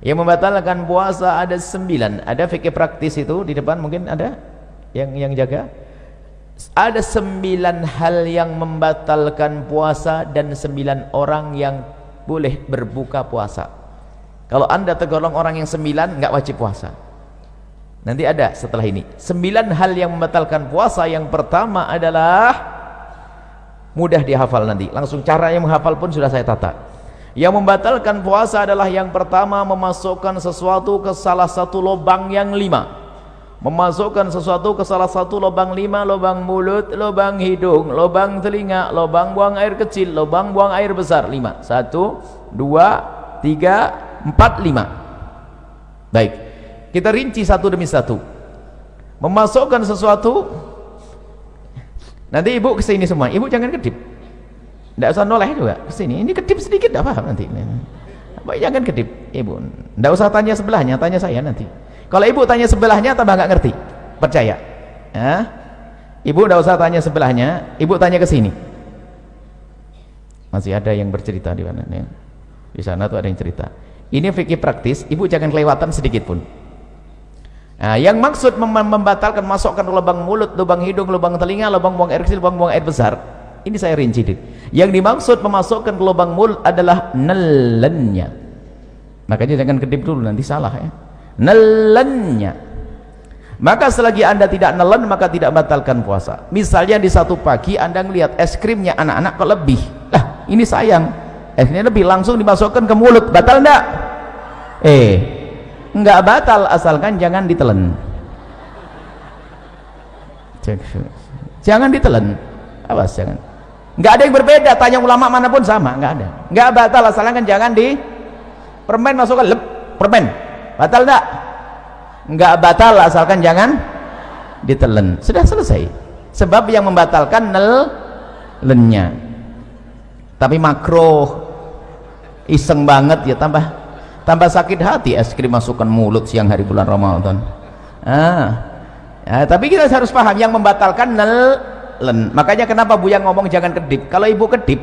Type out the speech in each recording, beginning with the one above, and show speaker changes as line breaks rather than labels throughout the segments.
Yang membatalkan puasa ada 9. Ada fikih praktis itu di depan, mungkin ada yang jaga. Ada 9 hal yang membatalkan puasa dan 9 orang yang boleh berbuka puasa. Kalau anda tergolong orang yang 9, nggak wajib puasa. Nanti ada setelah ini 9 hal yang membatalkan puasa. Yang pertama adalah mudah dihafal, nanti langsung cara yang menghafal pun sudah saya tata. Yang membatalkan puasa adalah yang pertama, memasukkan sesuatu ke salah satu lubang yang 5. Memasukkan sesuatu ke salah satu lubang 5, lubang mulut, lubang hidung, lubang telinga, lubang buang air kecil, lubang buang air besar. 5. 1, 2, 3, 4, 5. Baik, kita rinci satu demi satu. Memasukkan sesuatu, nanti ibu kesini semua, ibu jangan kedip. Tidak usah noleh juga kesini, ini kedip sedikit tidak paham nanti. Bapak jangan kedip, ibu. Tidak usah tanya sebelahnya, tanya saya nanti. Kalau ibu tanya sebelahnya tambah nggak ngerti, percaya. Ya? Ibu tidak usah tanya sebelahnya, ibu tanya ke sini. Masih ada yang bercerita di mana? Di sana tuh ada yang cerita. Ini fikih praktis, ibu jangan kelewatan sedikit pun. Nah, yang maksud membatalkan masukkan lubang mulut, lubang hidung, lubang telinga, lubang buang air kecil, lubang buang air besar. Ini saya rinci. Yang dimaksud memasukkan ke lubang mulut adalah nelennya. Makanya jangan kedip dulu, nanti salah ya. Nelennya. Maka selagi anda tidak nelen, maka tidak batalkan puasa. Misalnya di satu pagi anda melihat es krimnya anak-anak kok lebih. Lah, ini sayang. Es krimnya lebih, langsung dimasukkan ke mulut. Batal enggak? Enggak batal asalkan jangan ditelen. Jangan ditelen. Awas jangan. Enggak ada yang berbeda, tanya ulama manapun sama, enggak ada. Enggak batal asalkan jangan di permen masukkan permen. Batal enggak? Enggak batal asalkan jangan ditelen. Sudah selesai. Sebab yang membatalkan nelennya. Tapi makruh, iseng banget ya, tambah sakit hati es krim masukkan mulut siang hari bulan Ramadan. Tapi kita harus paham yang membatalkan nelen. Makanya kenapa Buya ngomong jangan kedip. Kalau ibu kedip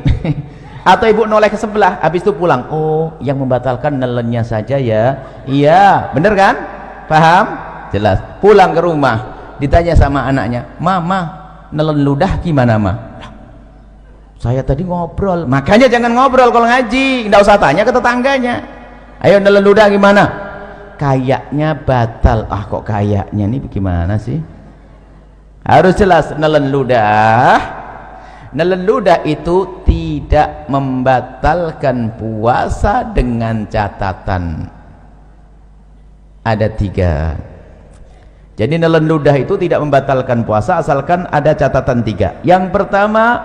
atau ibu noleh ke sebelah, habis itu pulang, oh yang membatalkan nelennya saja ya. Iya, bener kan? Paham? Jelas. Pulang ke rumah, ditanya sama anaknya, mama nelen ludah gimana ma? Saya tadi ngobrol. Makanya jangan ngobrol kalau ngaji, nggak usah tanya ke tetangganya. Ayo nelen ludah gimana? Kayaknya batal. Ah kok kayaknya, nih bagaimana sih? Harus jelas. Nelen ludah itu tidak membatalkan puasa dengan catatan ada 3. Jadi nelen ludah itu tidak membatalkan puasa asalkan ada catatan 3. Yang pertama,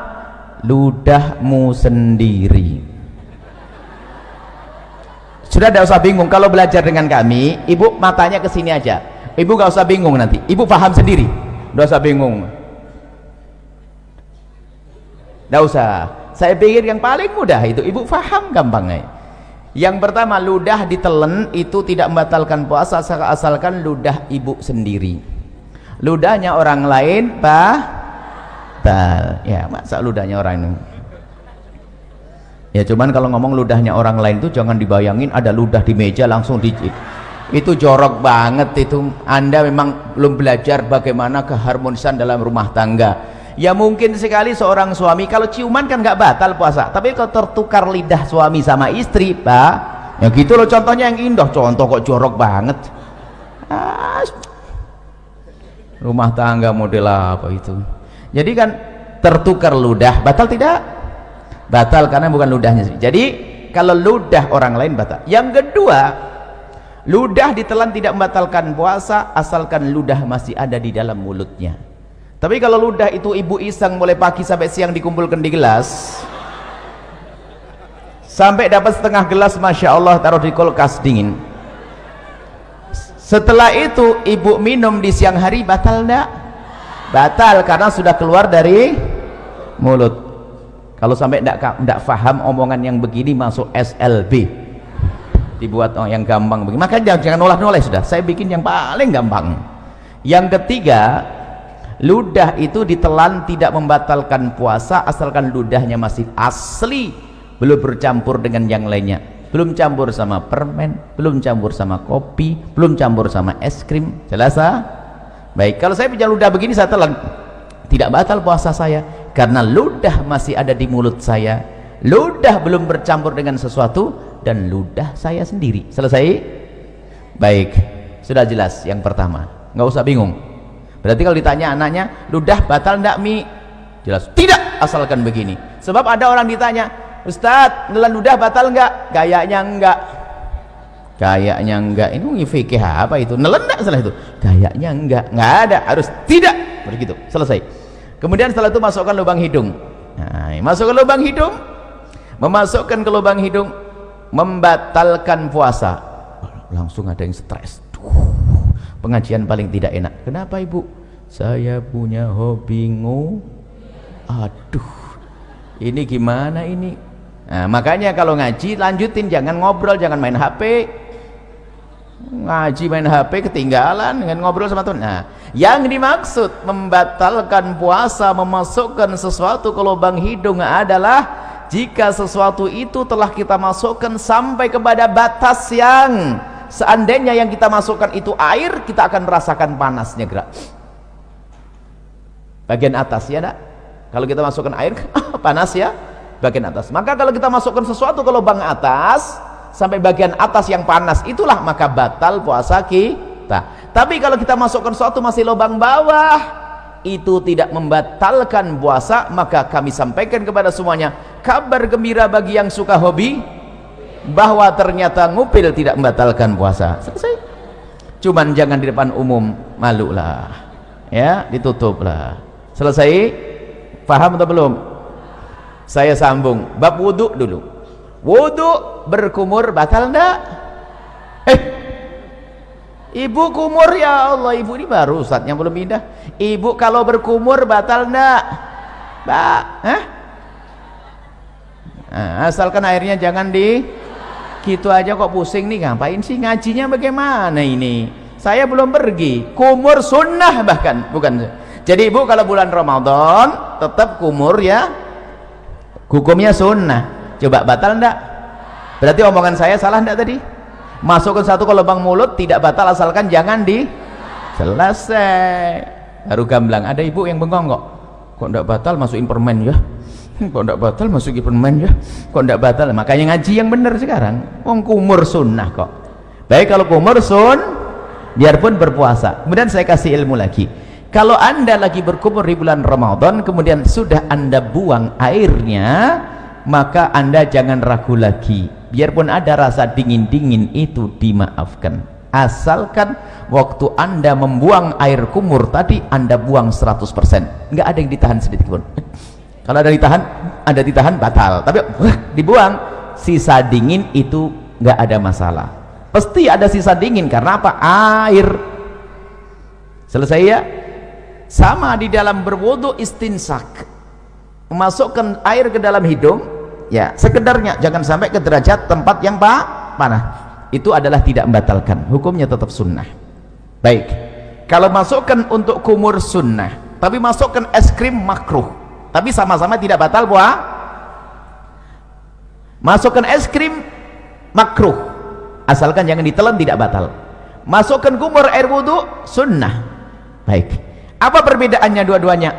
ludahmu sendiri. Sudah tidak usah bingung kalau belajar dengan kami, ibu matanya ke sini aja, ibu gak usah bingung, nanti ibu paham sendiri. Tidak usah bingung, tidak usah. Saya pikir yang paling mudah itu ibu paham gampangnya. Yang pertama, ludah ditelen itu tidak membatalkan puasa asalkan ludah ibu sendiri. Ludahnya orang lain batal. Ya masa ludahnya orang ini. Ya cuman kalau ngomong ludahnya orang lain itu jangan dibayangin ada ludah di meja langsung itu jorok banget itu. Anda memang belum belajar bagaimana keharmonisan dalam rumah tangga. Ya mungkin sekali seorang suami kalau ciuman kan nggak batal puasa, tapi kalau tertukar lidah suami sama istri, Pak, ya gitu loh. Contohnya yang indah, contoh kok jorok banget. Rumah tangga model apa itu? Jadi kan tertukar ludah, batal tidak? Batal karena bukan ludahnya sendiri. Jadi kalau ludah orang lain batal. Yang kedua, ludah ditelan tidak membatalkan puasa asalkan ludah masih ada di dalam mulutnya. Tapi kalau ludah itu ibu iseng mulai pagi sampai siang dikumpulkan di gelas, sampai dapat setengah gelas, Masya Allah, taruh di kulkas dingin. Setelah itu ibu minum di siang hari, batal enggak? Batal karena sudah keluar dari mulut. Kalau sampai enggak paham omongan yang begini, masuk SLB, dibuat yang gampang begini. Makanya jangan noleh-noleh, sudah saya bikin yang paling gampang. Yang ketiga, ludah itu ditelan tidak membatalkan puasa asalkan ludahnya masih asli, belum bercampur dengan yang lainnya. belum campur sama permen, belum campur sama kopi, belum campur sama es krim. Jelas? Baik, kalau saya punya ludah begini saya telan, tidak batal puasa saya karena ludah masih ada di mulut saya, ludah belum bercampur dengan sesuatu, dan ludah saya sendiri. Selesai? Baik, sudah jelas yang pertama, nggak usah bingung. Berarti kalau ditanya anaknya, ludah batal enggak Mi? Jelas tidak, asalkan begini. Sebab ada orang ditanya, Ustadz, nelan ludah batal enggak? Kayaknya enggak. Kayaknya enggak. Ini fikih apa itu? Nelan enggak salah itu? Kayaknya enggak. Enggak ada, harus tidak. Begitu, selesai. Kemudian setelah itu masukkan lubang hidung. Nah, masukkan lubang hidung. Memasukkan ke lubang hidung membatalkan puasa. Langsung ada yang stres. Pengajian paling tidak enak. Kenapa Ibu? Saya punya hobi aduh, ini gimana ini? Nah, makanya kalau ngaji lanjutin, jangan ngobrol, jangan main HP. Ngaji main HP ketinggalan dengan ngobrol sama teman. Nah, yang dimaksud membatalkan puasa, memasukkan sesuatu ke lubang hidung adalah jika sesuatu itu telah kita masukkan sampai kepada batas yang seandainya yang kita masukkan itu air, kita akan merasakan panasnya gerak bagian atas, ya nak? Kalau kita masukkan air panas ya bagian atas. Maka kalau kita masukkan sesuatu ke lubang atas sampai bagian atas yang panas, itulah maka batal puasa kita. Tapi kalau kita masukkan sesuatu masih lubang bawah, itu tidak membatalkan puasa. Maka kami sampaikan kepada semuanya kabar gembira bagi yang suka hobi, bahwa ternyata ngupil tidak membatalkan puasa. Selesai. Cuman jangan di depan umum, malu lah ya, ditutup lah. Selesai. Paham atau belum? Saya sambung bab wudhu dulu. Wudhu berkumur batal enggak? Ibu kumur, ya Allah, ibu ini baru ustadznya belum pindah. Ibu kalau berkumur batal enggak? Nah, asalkan airnya jangan di gitu aja kok pusing nih, ngapain sih ngajinya bagaimana ini? Saya belum pergi. Kumur sunnah bahkan, bukan. Jadi ibu kalau bulan Ramadan tetap kumur ya, hukumnya sunnah. Coba batal enggak? Berarti omongan saya salah enggak tadi? Masukkan satu ke lubang mulut tidak batal asalkan jangan di selesai. Baru gamblang. Ada ibu yang bengong kok enggak batal masukin permen ya, kok enggak batal masukin permen ya, kok enggak batal. Makanya ngaji yang benar sekarang. Wong kumur sunnah kok. Baik, kalau kumur biarpun berpuasa. Kemudian saya kasih ilmu lagi. Kalau anda lagi berkumur di bulan Ramadan, kemudian sudah anda buang airnya, maka anda jangan ragu lagi. Biarpun ada rasa dingin-dingin itu dimaafkan. Asalkan waktu anda membuang air kumur tadi, anda buang 100%. Nggak ada yang ditahan sedikit pun. Kalau ada ditahan batal. Tapi dibuang, sisa dingin itu nggak ada masalah. Pasti ada sisa dingin karena apa? Air. Selesai ya? Sama di dalam berwudu istinsak, memasukkan air ke dalam hidung ya sekedarnya, jangan sampai ke derajat tempat yang panah. Itu adalah tidak membatalkan, hukumnya tetap sunnah. Baik, kalau masukkan untuk kumur sunnah, tapi masukkan es krim makruh, tapi sama-sama tidak batal puasa. Masukkan es krim makruh, asalkan jangan ditelan, tidak batal. Masukkan kumur air wudu sunnah. Baik, apa perbedaannya dua-duanya?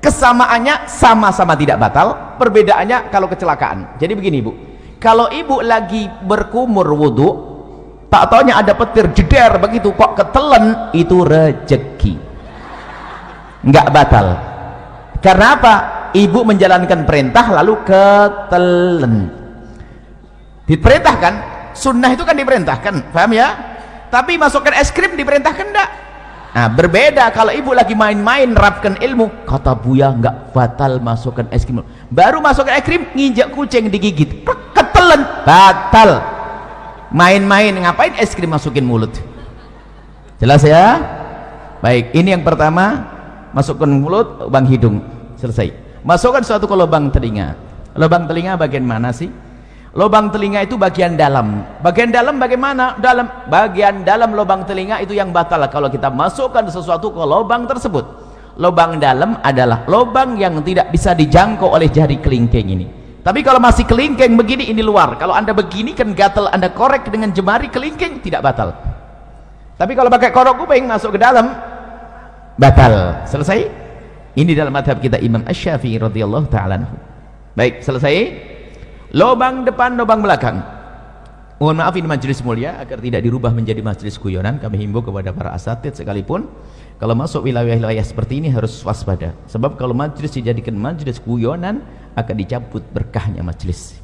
Kesamaannya sama-sama tidak batal, perbedaannya kalau kecelakaan. Jadi begini ibu, kalau ibu lagi berkumur wudu, tak taunya ada petir jeder begitu kok ketelan, itu rezeki, nggak batal. Karena apa? Ibu menjalankan perintah lalu ketelan. Diperintahkan, sunnah itu kan diperintahkan, paham ya? Tapi masukkan es krim diperintahkan enggak? Nah, berbeda kalau ibu lagi main-main nerapkan ilmu, kata Buya nggak batal masukkan es krim. Baru masukkan es krim, nginjak kucing digigit, ketelan, batal. Main-main, ngapain es krim masukin mulut? Jelas ya? Baik, ini yang pertama, masukkan mulut, lubang hidung, selesai. Masukkan suatu ke lubang telinga. Lubang telinga bagian mana sih? Lubang telinga itu bagian dalam. Bagian dalam bagaimana? Bagian dalam lubang telinga itu yang batal kalau kita masukkan sesuatu ke lubang tersebut. Lubang dalam adalah lubang yang tidak bisa dijangkau oleh jari kelingking ini. Tapi kalau masih kelingking begini, ini luar. Kalau anda begini kan gatal, anda korek dengan jemari kelingking, tidak batal. Tapi kalau pakai korok kuping masuk ke dalam, batal. Selesai. Ini dalam madhab kita Imam Asy-Syafi'i radhiyallahu ta'ala anhu. Baik, selesai. Lubang depan, lubang belakang. Mohon maaf, ini majelis mulia, agar tidak dirubah menjadi majelis guyonan. Kami himbau kepada para asatidz sekalipun, kalau masuk wilayah-wilayah seperti ini harus waspada. Sebab kalau majelis dijadikan majelis guyonan, akan dicabut berkahnya majelis.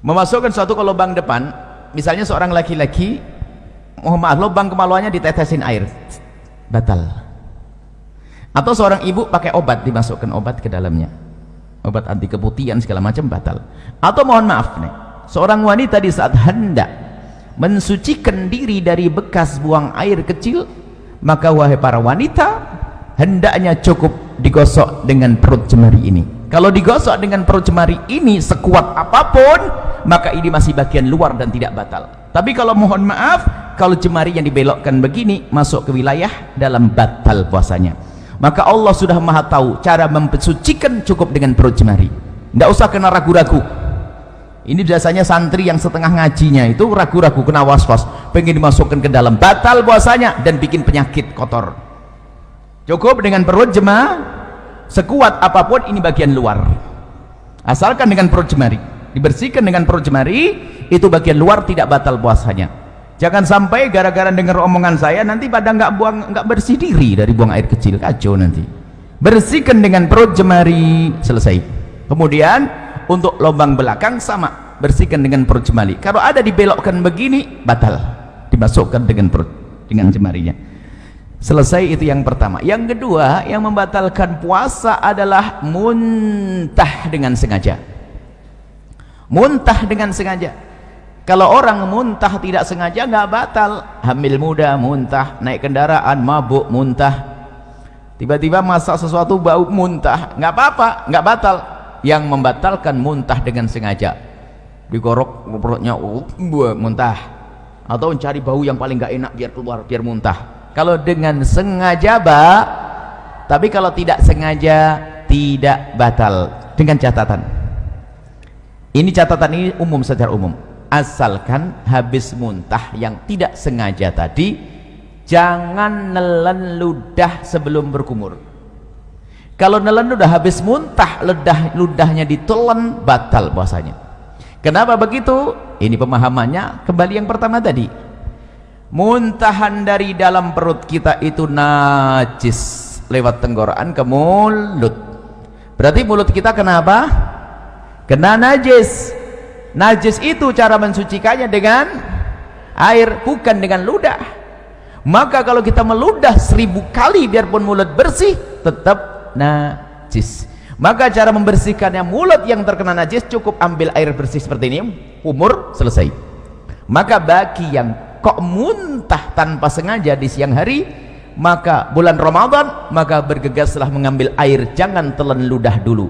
Memasukkan suatu ke lubang depan, misalnya seorang laki-laki, mohon maaf, lubang kemaluannya ditetesin air, batal. Atau seorang ibu pakai obat, dimasukkan obat ke dalamnya, obat anti keputihan segala macam, batal. Atau mohon maaf nih, seorang wanita di saat hendak mensucikan diri dari bekas buang air kecil, maka wahai para wanita, hendaknya cukup digosok dengan perut jemari ini. Kalau digosok dengan perut jemari ini sekuat apapun, maka ini masih bagian luar dan tidak batal. Tapi kalau mohon maaf, kalau jemari yang dibelokkan begini masuk ke wilayah dalam, batal puasanya. Maka Allah sudah maha tahu cara memsucikan, cukup dengan perut jemari, tidak usah kena ragu-ragu. Ini biasanya santri yang setengah ngajinya itu ragu-ragu, kena was-was, pengen dimasukkan ke dalam, batal puasanya dan bikin penyakit kotor. Cukup dengan perut jemari, sekuat apapun ini bagian luar, asalkan dengan perut jemari, dibersihkan dengan perut jemari, itu bagian luar, tidak batal puasanya. Jangan sampai gara-gara dengar omongan saya nanti pada nggak bersih diri dari buang air kecil, kacau nanti. Bersihkan dengan perut jemari, selesai. Kemudian untuk lubang belakang sama, bersihkan dengan perut jemari. Kalau ada dibelokkan begini, batal, dimasukkan dengan perut, dengan jemarinya. Selesai, itu yang pertama. Yang kedua, yang membatalkan puasa adalah muntah dengan sengaja. Muntah dengan sengaja. Kalau orang muntah tidak sengaja nggak batal. Hamil muda muntah, naik kendaraan mabuk muntah, tiba-tiba masak sesuatu bau muntah, nggak apa-apa, nggak batal. Yang membatalkan muntah dengan sengaja, digorok perutnya, muntah, atau mencari bau yang paling nggak enak biar keluar, biar muntah. Kalau dengan sengaja tapi kalau tidak sengaja tidak batal. Dengan catatan, ini catatan ini umum, secara umum, asalkan habis muntah yang tidak sengaja tadi, jangan nelen ludah sebelum berkumur. Kalau nelen ludah habis muntah, ludahnya ditelan, batal puasanya. Kenapa begitu? Ini pemahamannya kembali yang pertama tadi. Muntahan dari dalam perut kita itu najis lewat tenggorokan ke mulut. Berarti mulut kita kenapa? Kena najis. Najis itu cara mensucikannya dengan air, bukan dengan ludah. Maka kalau kita meludah 1000 kali biarpun mulut bersih, tetap najis. Maka cara membersihkannya mulut yang terkena najis, cukup ambil air bersih seperti ini, umur selesai. Maka bagi yang kok muntah tanpa sengaja di siang hari, maka bulan Ramadan, maka bergegaslah mengambil air, jangan telan ludah dulu.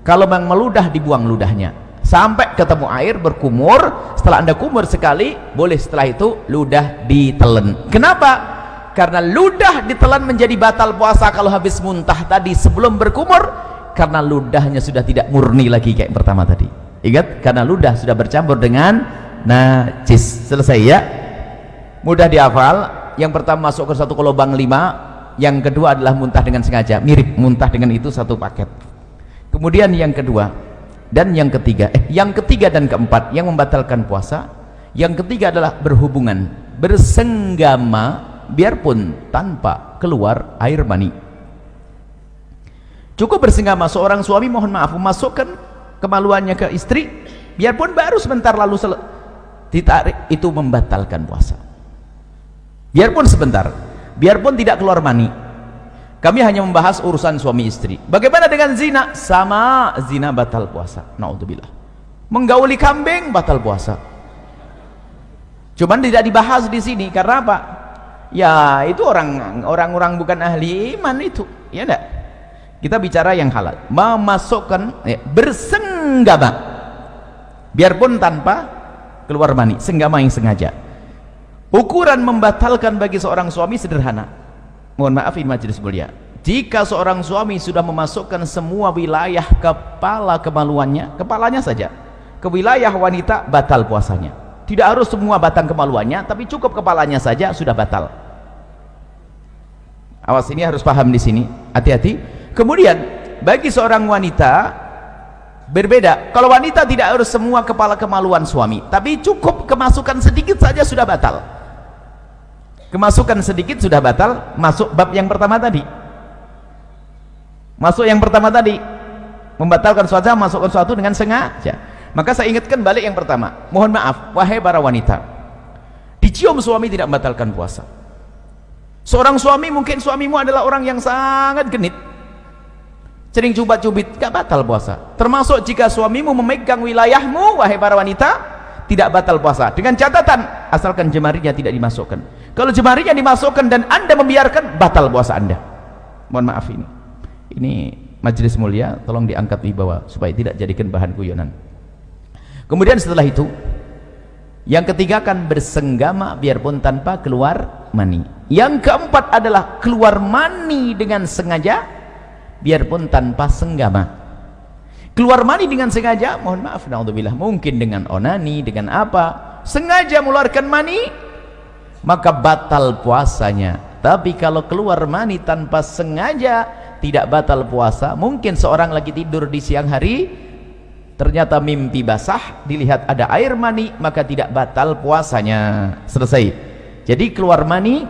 Kalau memang meludah, dibuang ludahnya sampai ketemu air, berkumur. Setelah anda kumur sekali, boleh setelah itu ludah ditelan. Kenapa? Karena ludah ditelan menjadi batal puasa kalau habis muntah tadi sebelum berkumur, karena ludahnya sudah tidak murni lagi kayak pertama tadi. Ingat, karena ludah sudah bercampur dengan najis. Selesai ya, mudah dihafal. Yang pertama masuk ke satu ke lubang 5, yang kedua adalah muntah dengan sengaja, mirip muntah dengan itu satu paket. Kemudian yang kedua dan yang ketiga, yang ketiga dan keempat yang membatalkan puasa, yang ketiga adalah berhubungan, bersenggama biarpun tanpa keluar air mani. Cukup bersenggama, seorang suami mohon maaf memasukkan kemaluannya ke istri biarpun baru sebentar lalu ditarik, itu membatalkan puasa. Biarpun sebentar, biarpun tidak keluar mani. Kami hanya membahas urusan suami istri. Bagaimana dengan zina? Sama, zina batal puasa. Naudzubillah. Menggauli kambing batal puasa. Cuman tidak dibahas di sini karena apa? Ya itu orang-orang bukan ahli iman itu, ya enggak? Kita bicara yang halal. Memasukkan bersenggama biarpun tanpa keluar mani, senggama yang sengaja. Ukuran membatalkan bagi seorang suami sederhana. Mohon maaf, ini majelis mulia. Jika seorang suami sudah memasukkan semua wilayah kepala kemaluannya, kepalanya saja, ke wilayah wanita, batal puasanya. Tidak harus semua batang kemaluannya, tapi cukup kepalanya saja sudah batal. Awas, ini harus paham di sini, hati-hati. Kemudian bagi seorang wanita berbeda. Kalau wanita tidak harus semua kepala kemaluan suami, tapi cukup kemasukan sedikit saja sudah batal. Kemasukan sedikit sudah batal. Masuk bab yang pertama tadi. Masuk yang pertama tadi, membatalkan suatu, masukkan suatu dengan sengaja. Maka saya ingatkan balik yang pertama. Mohon maaf, wahai para wanita, dicium suami tidak membatalkan puasa. Seorang suami, mungkin suamimu adalah orang yang sangat genit, sering cubit-cubit, gak batal puasa. Termasuk jika suamimu memegang wilayahmu, wahai para wanita, tidak batal puasa. Dengan catatan, asalkan jemarinya tidak dimasukkan. Kalau jemarinya dimasukkan dan anda membiarkan, batal puasa anda. Mohon maaf, ini majelis mulia, tolong diangkat wibawa supaya tidak jadikan bahan guyonan. Kemudian setelah itu, yang ketiga kan bersenggama biarpun tanpa keluar mani. Yang keempat adalah keluar mani dengan sengaja biarpun tanpa senggama. Keluar mani dengan sengaja, mohon maaf, naudzubillah, mungkin dengan onani, dengan apa, sengaja mengeluarkan mani, maka batal puasanya. Tapi kalau keluar mani tanpa sengaja, tidak batal puasa. Mungkin seorang lagi tidur di siang hari, ternyata mimpi basah, dilihat ada air mani, maka tidak batal puasanya. Selesai. Jadi keluar mani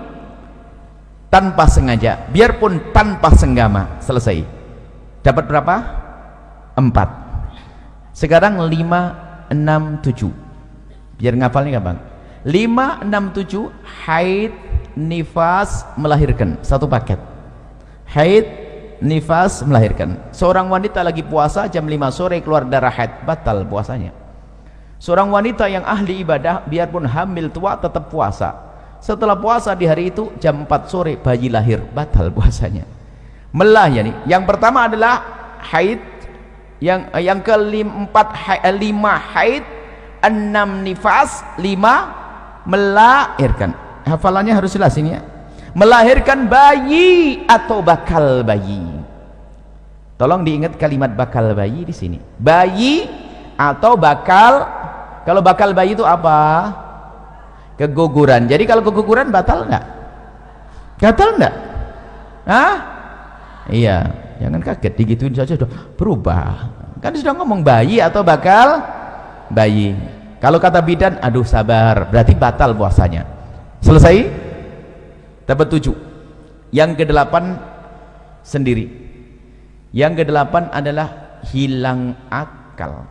tanpa sengaja, biarpun tanpa senggama, selesai. Dapat berapa? 4. Sekarang 5, 6, 7. Biar ngafalnya gampang. 5, 6, 7, haid, nifas, melahirkan. Satu paket. Haid, nifas, melahirkan. Seorang wanita lagi puasa jam 5 sore keluar darah haid, batal puasanya. Seorang wanita yang ahli ibadah biarpun hamil tua tetap puasa. Setelah puasa di hari itu jam 4 sore bayi lahir, batal puasanya. Melah ya nih. Yang pertama adalah haid, yang keempat 5 haid, 6 nifas, 5 melahirkan. Hafalannya harus jelas ini ya. Melahirkan bayi atau bakal bayi. Tolong diingat kalimat bakal bayi di sini. Bayi atau bakal. Kalau bakal bayi itu apa? Keguguran. Jadi kalau keguguran batal enggak? Batal enggak? Hah? Iya, jangan kaget, digituin saja sudah berubah. Kan sudah ngomong bayi atau bakal bayi. Kalau kata bidan, aduh sabar, berarti batal puasanya. Selesai? Dapat 7. Yang ke-8 sendiri. Yang ke-8 adalah hilang akal.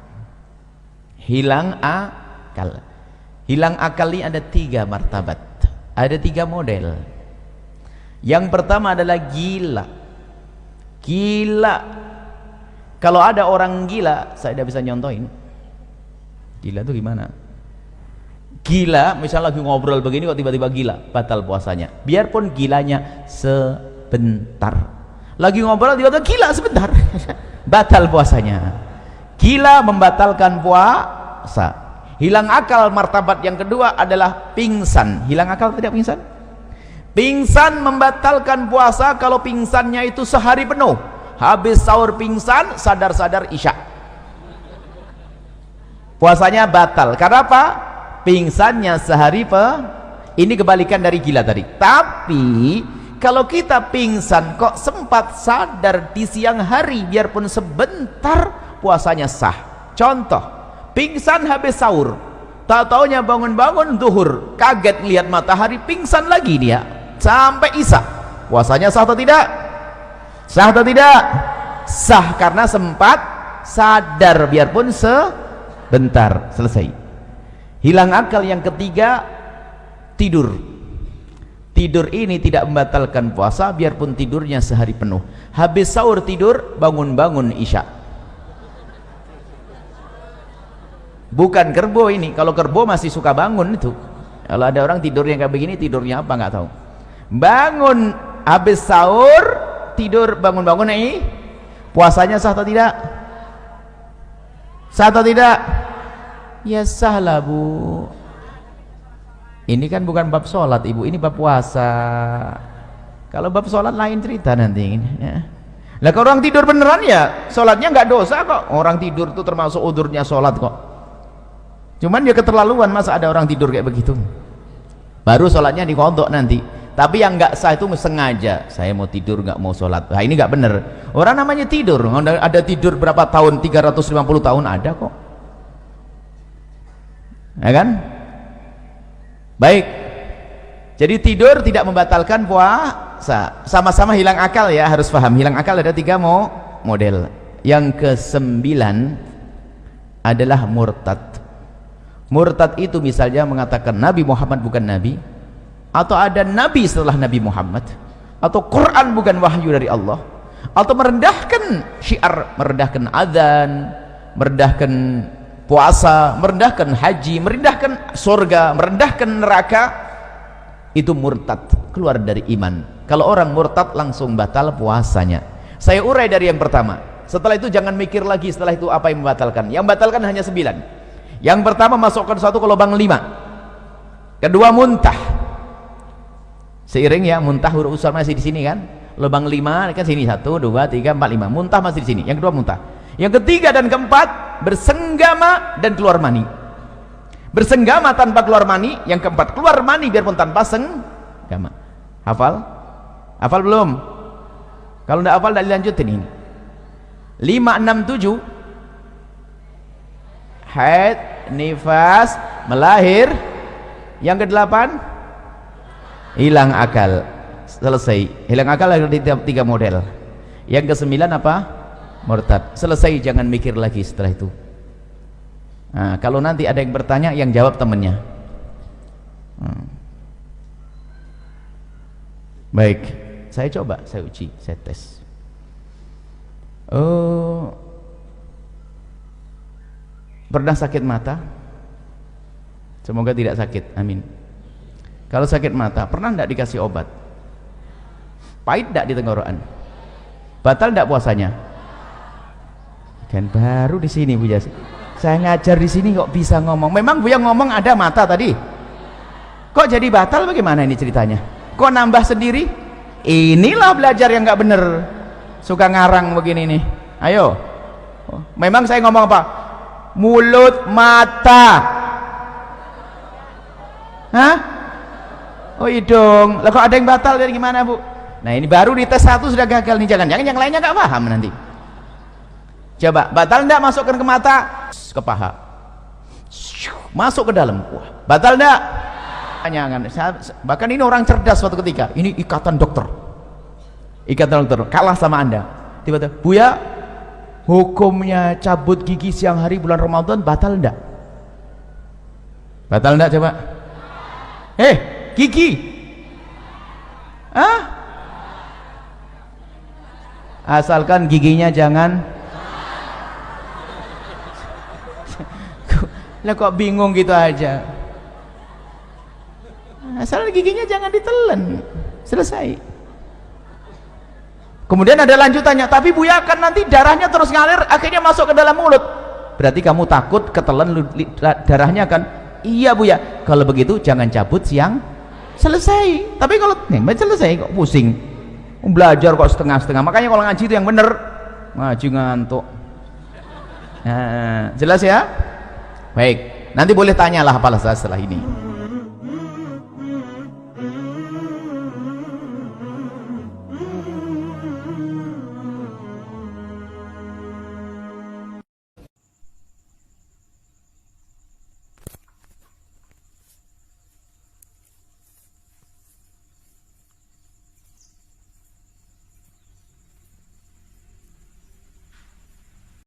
Hilang akal. Hilang akal ini ada 3 martabat, ada 3 model. Yang pertama adalah gila. Gila. Kalau ada orang gila, saya tidak bisa nyontohin. Gila itu gimana? Gila, misalnya lagi ngobrol begini kok tiba-tiba gila, batal puasanya. Biarpun gilanya sebentar. Lagi ngobrol tiba-tiba gila sebentar, batal puasanya. Gila membatalkan puasa. Hilang akal martabat yang kedua adalah pingsan. Hilang akal tidak pingsan? Pingsan membatalkan puasa kalau pingsannya itu sehari penuh. Habis sahur pingsan, sadar-sadar isya. Puasanya batal. Karena apa? Pingsannya sehari ini kebalikan dari gila tadi. Tapi kalau kita pingsan kok sempat sadar di siang hari biarpun sebentar, puasanya sah. Contoh, pingsan habis sahur, tak taunya bangun-bangun zuhur, kaget lihat matahari, pingsan lagi dia sampai isya. Puasanya sah atau tidak? Sah atau tidak? Sah, karena sempat sadar biarpun sebentar. Selesai. Hilang akal yang ketiga, tidur. Tidur ini tidak membatalkan puasa biarpun tidurnya sehari penuh. Habis sahur tidur, bangun-bangun isya. Bukan kerbau ini. Kalau kerbau masih suka bangun itu. Kalau ada orang tidurnya kayak begini, tidurnya apa nggak tahu. Bangun habis sahur, tidur, bangun-bangun ini, puasanya sah atau tidak? Sah atau tidak? Ya sah lah bu. Ini kan bukan bab sholat ibu, ini bab puasa. Kalau bab sholat lain cerita nanti ya. Nah kalau orang tidur beneran ya sholatnya nggak dosa kok. Orang tidur itu termasuk udurnya sholat kok. Cuman dia keterlaluan, masa ada orang tidur kayak begitu. Baru sholatnya dikodok nanti. Tapi yang nggak sah itu sengaja, saya mau tidur nggak mau sholat. Nah ini nggak bener. Orang namanya tidur, ada tidur berapa tahun, 350 tahun ada kok, ya kan? Baik, jadi tidur tidak membatalkan puasa. Sama-sama hilang akal ya, harus paham. Hilang akal ada 3 model. Yang ke-9 adalah murtad. Murtad itu misalnya mengatakan Nabi Muhammad bukan Nabi, atau ada Nabi setelah Nabi Muhammad, atau Quran bukan wahyu dari Allah, atau merendahkan syiar, merendahkan adzan, merendahkan puasa, merendahkan haji, merendahkan surga, merendahkan neraka. Itu murtad, keluar dari iman. Kalau orang murtad langsung batal puasanya. Saya urai dari yang pertama. Setelah itu jangan mikir lagi setelah itu apa yang membatalkan. Yang membatalkan hanya 9. Yang pertama masukkan satu ke lubang 5. Kedua muntah. Seiring ya, muntah huruf usar masih di sini kan. Lubang 5 kan sini 1 2 3 4 5. Muntah masih di sini. Yang kedua muntah. Yang ketiga dan keempat bersenggama dan keluar mani. Bersenggama tanpa keluar mani. Yang keempat keluar mani biarpun tanpa senggama. Hafal? Hafal belum? Kalau tidak hafal, tidak dilanjutin ini. 5, 6, 7 haid, nifas, melahir. Yang ke-8 hilang akal. Selesai. Hilang akal ada 3 model. Yang ke-9 apa? Murtad. Selesai, jangan mikir lagi setelah itu. Nah, kalau nanti ada yang bertanya, yang jawab temannya. Baik, saya coba, saya uji, saya tes. Pernah sakit mata? Semoga tidak sakit, amin. Kalau sakit mata, pernah tidak dikasih obat? Pahit tidak di tenggorokan? Batal tidak puasanya? Kan baru di sini Bu Jas. Saya ngajar di sini kok bisa ngomong. Memang Bu yang ngomong ada mata tadi. Kok jadi batal bagaimana ini ceritanya? Kok nambah sendiri? Inilah belajar yang nggak bener. Suka ngarang begini nih. Ayo. Memang saya ngomong apa? Mulut, mata. Hah? Oh hidung. Lah kok ada yang batal dari gimana Bu? Nah ini baru di tes 1 sudah gagal nih. Jangan-jangan yang lainnya nggak paham nanti. Coba, batal enggak masukkan ke mata? Ke paha. Masuk ke dalam. Wah, batal enggak? Jangan. Bahkan ini orang cerdas suatu ketika. Ini ikatan dokter. Ikatan dokter kalah sama Anda. Tiba-tiba, Buya, hukumnya cabut gigi siang hari bulan Ramadan batal enggak? Batal enggak coba? Gigi. Hah? Asalkan giginya jangan. Lah kok bingung gitu aja. Asal giginya jangan ditelan. Selesai. Kemudian ada lanjutannya, tapi Buya kan nanti darahnya terus ngalir akhirnya masuk ke dalam mulut. Berarti kamu takut ketelan darahnya kan? Iya Buya. Kalau begitu jangan cabut siang. Selesai. Tapi kalau selesai kok pusing. Belajar kok setengah-setengah. Makanya kalau ngaji itu yang bener. Ngaji ngantuk. Nah, jelas ya? Baik, nanti boleh tanyalah apalah setelah ini.